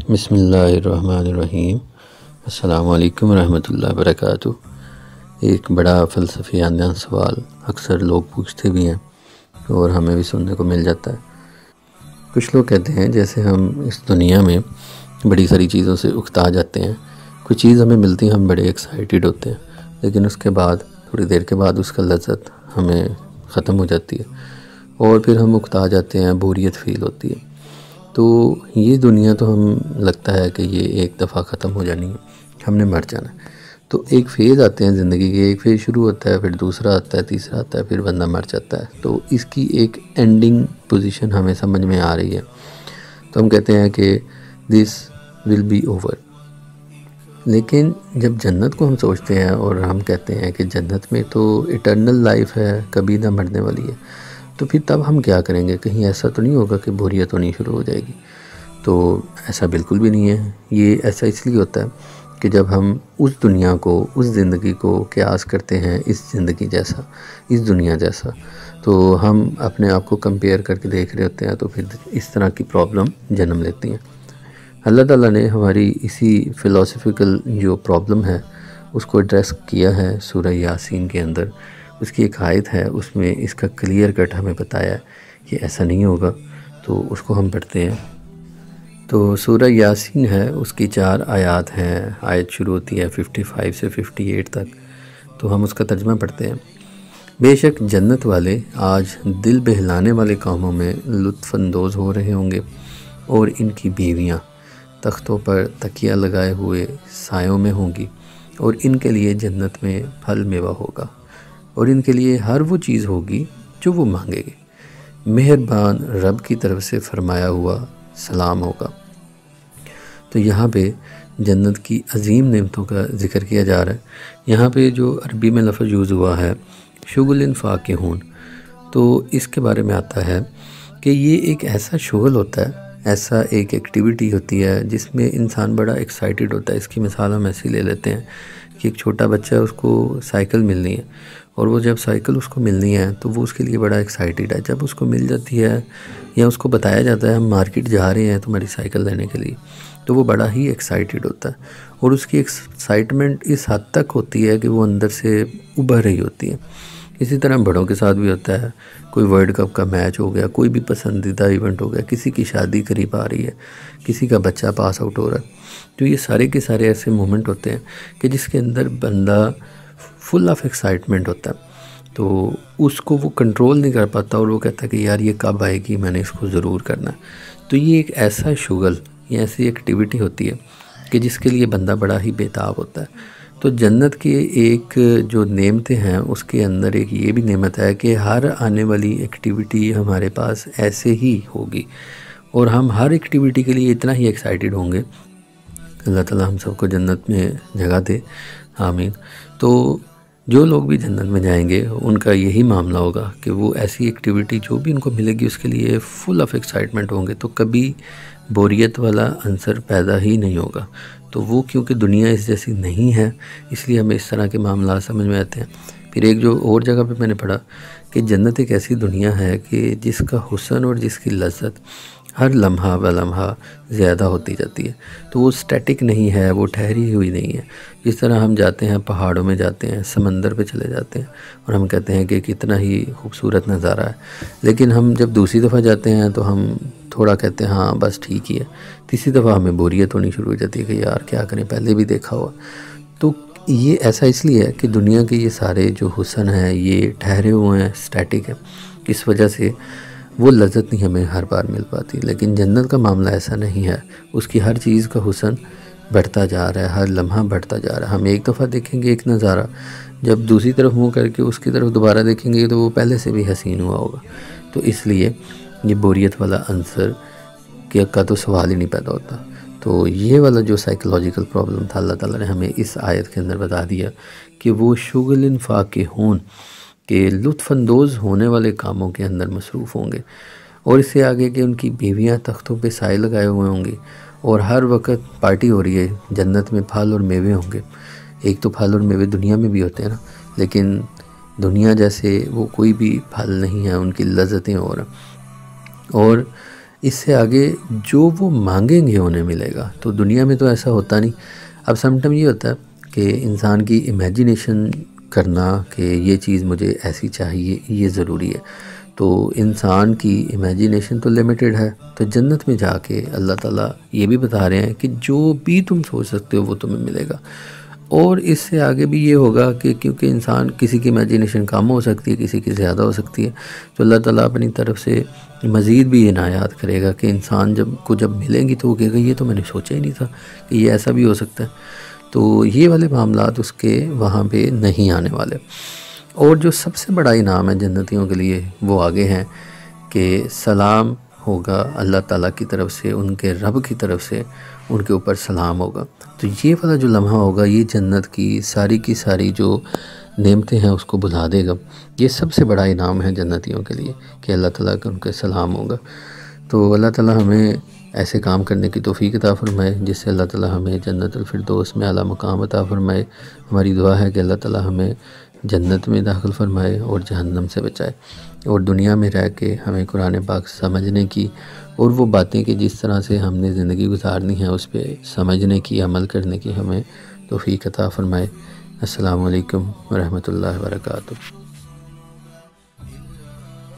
بسم اللہ الرحمن الرحیم۔ السلام علیکم ورحمۃ اللہ وبرکاتہ۔ ایک بڑا فلسفیانہ سوال اکثر لوگ پوچھتے بھی ہیں اور ہمیں بھی سننے کو مل جاتا ہے۔ کچھ لوگ کہتے ہیں جیسے ہم اس دنیا میں بڑی ساری چیزوں سے اکتا جاتے ہیں، کوئی چیز ہمیں ملتی ہے ہم بڑے ایکسائٹیڈ ہوتے ہیں، لیکن اس کے بعد تھوڑی دیر کے بعد اس کا لذت ہمیں ختم ہو جاتی ہے اور پھر ہم اکتا جاتے ہیں، بوریت فیل ہوتی ہے۔ تو یہ دنیا تو ہم لگتا ہے کہ یہ ایک دفعہ ختم ہو جانی ہے، ہم نے مر جانا ہے۔ تو ایک فیز آتے ہیں زندگی کے، ایک فیز شروع ہوتا ہے، پھر دوسرا آتا ہے، تیسرا آتا ہے، پھر بندہ مر جاتا ہے۔ تو اس کی ایک اینڈنگ پوزیشن ہمیں سمجھ میں آ رہی ہے، تو ہم کہتے ہیں کہ دس ول بی اوور۔ لیکن جب جنت کو ہم سوچتے ہیں اور ہم کہتے ہیں کہ جنت میں تو ایٹرنل لائف ہے، کبھی نہ مرنے والی ہے، تو پھر تب ہم کیا کریں گے؟ کہیں ایسا تو نہیں ہوگا کہ بوریت ہونی شروع ہو جائے گی؟ تو ایسا بالکل بھی نہیں ہے۔ یہ ایسا اس لیے ہوتا ہے کہ جب ہم اس دنیا کو، اس زندگی کو قیاس کرتے ہیں اس زندگی جیسا، اس دنیا جیسا، تو ہم اپنے آپ کو کمپیئر کر کے دیکھ رہے ہوتے ہیں، تو پھر اس طرح کی پرابلم جنم لیتی ہیں۔ اللہ تعالیٰ نے ہماری اسی فلاسفیکل جو پرابلم ہے اس کو ایڈریس کیا ہے سورہ یاسین کے اندر۔ اس کی ایک آیت ہے، اس میں اس کا کلیئر کٹ ہمیں بتایا ہے کہ ایسا نہیں ہوگا۔ تو اس کو ہم پڑھتے ہیں۔ تو سورہ یاسین ہے، اس کی 4 آیات ہیں، آیت شروع ہوتی ہے 55 سے 58 تک۔ تو ہم اس کا ترجمہ پڑھتے ہیں۔ بے شک جنت والے آج دل بہلانے والے کاموں میں لطف اندوز ہو رہے ہوں گے، اور ان کی بیویاں تختوں پر تکیہ لگائے ہوئے سایوں میں ہوں گی، اور ان کے لیے جنت میں پھل میوہ ہوگا، اور ان کے لیے ہر وہ چیز ہوگی جو وہ مانگے گے۔ مہربان رب کی طرف سے فرمایا ہوا سلام ہوگا۔ تو یہاں پہ جنت کی عظیم نعمتوں کا ذکر کیا جا رہا ہے۔ یہاں پہ جو عربی میں لفظ یوز ہوا ہے شغل فاکہون، تو اس کے بارے میں آتا ہے کہ یہ ایک ایسا شغل ہوتا ہے، ایسا ایک ایکٹیویٹی ہوتی ہے جس میں انسان بڑا ایکسائٹیڈ ہوتا ہے۔ اس کی مثال ہم ایسی لے لیتے ہیں کہ ایک چھوٹا بچہ ہے، اس کو سائیکل ملنی ہے، اور وہ جب سائیکل اس کو ملنی ہے تو وہ اس کے لیے بڑا ایکسائٹیڈ ہے۔ جب اس کو مل جاتی ہے یا اس کو بتایا جاتا ہے ہم مارکیٹ جا رہے ہیں تمہاری سائیکل لینے کے لیے، تو وہ بڑا ہی ایکسائٹیڈ ہوتا ہے، اور اس کی ایکسائٹمنٹ اس حد تک ہوتی ہے کہ وہ اندر سے ابھر رہی ہوتی ہے۔ اسی طرح بڑوں کے ساتھ بھی ہوتا ہے، کوئی ورلڈ کپ کا میچ ہو گیا، کوئی بھی پسندیدہ ایونٹ ہو گیا، کسی کی شادی قریب آ رہی ہے، کسی کا بچہ پاس آؤٹ ہو رہا ہے، تو یہ سارے کے سارے ایسے مومنٹ ہوتے ہیں کہ جس کے اندر بندہ فل آف ایکسائٹمنٹ ہوتا ہے، تو اس کو وہ کنٹرول نہیں کر پاتا، اور وہ کہتا ہے کہ یار یہ کب آئے گی، میں نے اس کو ضرور کرنا ہے۔ تو یہ ایک ایسا شغل، یہ ایسی ایکٹیویٹی ہوتی ہے کہ جس کے لیے بندہ بڑا ہی بےتاب ہوتا ہے۔ تو جنت کے ایک جو نعمتیں ہیں اس کے اندر ایک یہ بھی نعمت ہے کہ ہر آنے والی ایکٹیویٹی ہمارے پاس ایسے ہی ہوگی، اور ہم ہر ایکٹیویٹی کے لیے اتنا ہی ایکسائٹیڈ ہوں گے۔ اللہ تعالیٰ ہم سب کو جنت میں جگہ دے، آمین۔ تو جو لوگ بھی جنت میں جائیں گے ان کا یہی معاملہ ہوگا کہ وہ ایسی ایکٹیویٹی جو بھی ان کو ملے گی اس کے لیے فل آف ایکسائٹمنٹ ہوں گے، تو کبھی بوریت والا عنصر پیدا ہی نہیں ہوگا۔ تو وہ کیونکہ دنیا اس جیسی نہیں ہے، اس لیے ہمیں اس طرح کے معاملات سمجھ میں آتے ہیں۔ پھر ایک جو اور جگہ پہ میں نے پڑھا کہ جنت ایک ایسی دنیا ہے کہ جس کا حسن اور جس کی لذت ہر لمحہ بہ لمحہ زیادہ ہوتی جاتی ہے، تو وہ سٹیٹک نہیں ہے، وہ ٹھہری ہوئی نہیں ہے۔ جس طرح ہم جاتے ہیں پہاڑوں میں جاتے ہیں، سمندر پہ چلے جاتے ہیں، اور ہم کہتے ہیں کہ کتنا ہی خوبصورت نظارہ ہے، لیکن ہم جب دوسری دفعہ جاتے ہیں تو ہم تھوڑا کہتے ہیں ہاں بس ٹھیک ہی ہے، تیسری دفعہ ہمیں بوریت ہونی شروع ہو جاتی ہے کہ یار کیا کریں، پہلے بھی دیکھا ہوا۔ تو یہ ایسا اس لیے ہے کہ دنیا کے یہ سارے جو حسن ہیں یہ ٹھہرے ہوئے ہیں، سٹیٹک ہے، اس وجہ سے وہ لذت نہیں ہمیں ہر بار مل پاتی۔ لیکن جنت کا معاملہ ایسا نہیں ہے، اس کی ہر چیز کا حسن بڑھتا جا رہا ہے، ہر لمحہ بڑھتا جا رہا ہے۔ ہم ایک دفعہ دیکھیں گے ایک نظارہ، جب دوسری طرف منہ کر کے اس کی طرف دوبارہ دیکھیں گے تو وہ پہلے سے بھی حسین ہوا ہوگا۔ تو اس لیے یہ بوریت والا عنصر کا تو سوال ہی نہیں پیدا ہوتا۔ تو یہ والا جو سائیکولوجیکل پرابلم تھا اللہ تعالیٰ نے ہمیں اس آیت کے اندر بتا دیا کہ وہ شغل فاکہون کہ لطف اندوز ہونے والے کاموں کے اندر مصروف ہوں گے، اور اس سے آگے کہ ان کی بیویاں تختوں پہ سائے لگائے ہوئے ہوں گی، اور ہر وقت پارٹی ہو رہی ہے، جنت میں پھل اور میوے ہوں گے۔ ایک تو پھل اور میوے دنیا میں بھی ہوتے ہیں نا، لیکن دنیا جیسے وہ کوئی بھی پھل نہیں ہے، ان کی لذتیں اور اس سے آگے جو وہ مانگیں گے انہیں ملے گا۔ تو دنیا میں تو ایسا ہوتا نہیں۔ اب سم ٹائم یہ ہوتا ہے کہ انسان کی امیجینیشن کرنا کہ یہ چیز مجھے ایسی چاہیے، یہ ضروری ہے۔ تو انسان کی امیجینیشن تو لیمیٹڈ ہے، تو جنت میں جا کے اللہ تعالیٰ یہ بھی بتا رہے ہیں کہ جو بھی تم سوچ سکتے ہو وہ تمہیں ملے گا۔ اور اس سے آگے بھی یہ ہوگا کہ کیونکہ انسان کسی کی امیجینیشن کم ہو سکتی ہے، کسی کی زیادہ ہو سکتی ہے، تو اللہ تعالیٰ اپنی طرف سے مزید بھی عنایات کرے گا کہ انسان جب ملیں گی تو وہ کہے گا یہ تو میں نے سوچا ہی نہیں تھا کہ یہ ایسا بھی ہو سکتا ہے۔ تو یہ والے معاملات اس کے وہاں پہ نہیں آنے والے۔ اور جو سب سے بڑا انعام ہے جنتیوں کے لیے وہ آگے ہیں کہ سلام ہوگا اللہ تعالیٰ کی طرف سے، ان کے رب کی طرف سے ان کے اوپر سلام ہوگا۔ تو یہ والا جو لمحہ ہوگا یہ جنت کی ساری جو نعمتیں ہیں اس کو بھلا دے گا۔ یہ سب سے بڑا انعام ہے جنتیوں کے لیے کہ اللہ تعالیٰ کا ان کے سلام ہوگا۔ تو اللہ تعالیٰ ہمیں ایسے کام کرنے کی توفیق عطا فرمائے جس سے اللہ تعالیٰ ہمیں جنت الفردوس میں اعلیٰ مقام عطا فرمائے۔ ہماری دعا ہے کہ اللہ تعالیٰ ہمیں جنت میں داخل فرمائے اور جہنم سے بچائے، اور دنیا میں رہ کے ہمیں قرآن پاک سمجھنے کی اور وہ باتیں کہ جس طرح سے ہم نے زندگی گزارنی ہے اس پہ سمجھنے کی، عمل کرنے کی ہمیں توفیق عطا فرمائے۔ السلام علیکم ورحمۃ اللہ وبرکاتہ۔